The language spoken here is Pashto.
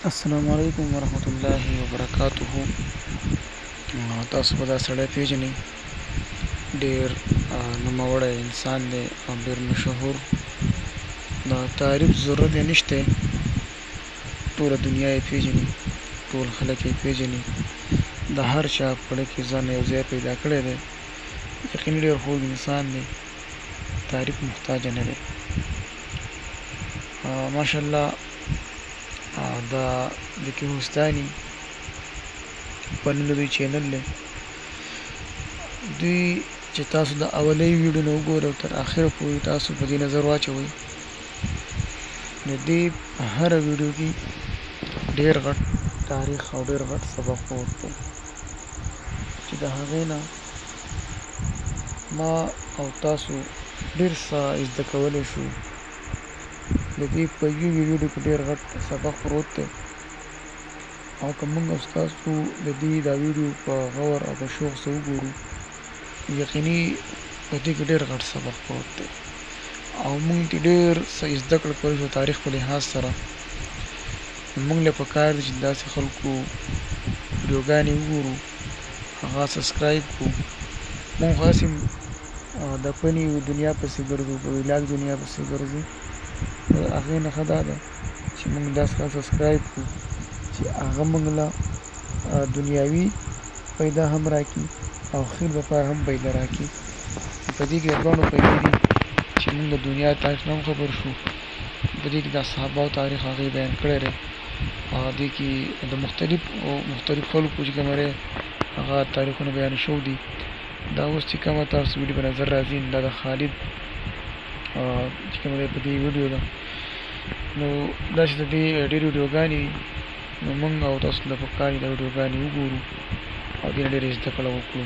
السلام علیکم ورحمت الله وبرکاته. تاسو به دا سړی پیژنئ، ډېر نوموړی انسان دی او ډېر مشهور. د تعریف ضرورت یې نشته، ټوله دنیا یې پیژني، ټول خلک یې پیژني، د هر چا په زړه کې ځان یو ځای پیدا کړی دی. یقیني ډېر خوږ انسان دی، تعریف محتاجه نه دی. ماشاءالله دا د کیهوستاني په نوم د دوی چینل دی. دوی چې تاسو د اولۍ ویډیو نه وګورئ او تر اخره پورې تاسو په دې نظر واچوئ، د دې په هره ویډیو کې ډېر غټ تاریخ او ډېر غټ سبق پروت دی چې د هغې نه ما او تاسو ډېر څه زده کولی شو. د دې په یوې ویډیو کې ډېر غټ سبق پروت دی، او که موږ او ستاسو د دې دا ویډیو په غور او په شوق سره وګورو، یقیني په دې کې ډېر غټ سبق پروت دی او موږ دې ډېر څه زده کړه کولی شو تاریخ په لحاظ سره. موږ له پکار دی چې داسې خلکو ویډیوګانې وګورو، هغه سبسکرایب کړو. موږ هسې د فني دنیا پسې ګرځو، په ویلاګ دنیا پسې ګرځو. د هغې نه ښه دا ده چې موږ داسې کار سبسکرایب کړو چې هغه موږ له دنیاوي پیدا هم راکړي او خیر لپاره هم پیدا راکړي. په دې کې د دواړو پیدا دي چې موږ د دنیا تاریخ نه هم خبر شو. په دې کې د صحابهو تاریخ هغې بیان کړی دی، دې کې د مختلف خلکو چې کوم دی هغه تاریخونه بیان شوي دي. دا اوس چې کومه تاسو ویډیو په نظر راځي، دا د خالد چې کومه دی په دې ویډیو ده. نو داسې د دې ډېرې ویډیوګانې دي، نو موږ او تاسو له پکار دي دا ویډیوګانې وګورو او دې نه ډېرې زده کړه وکړو.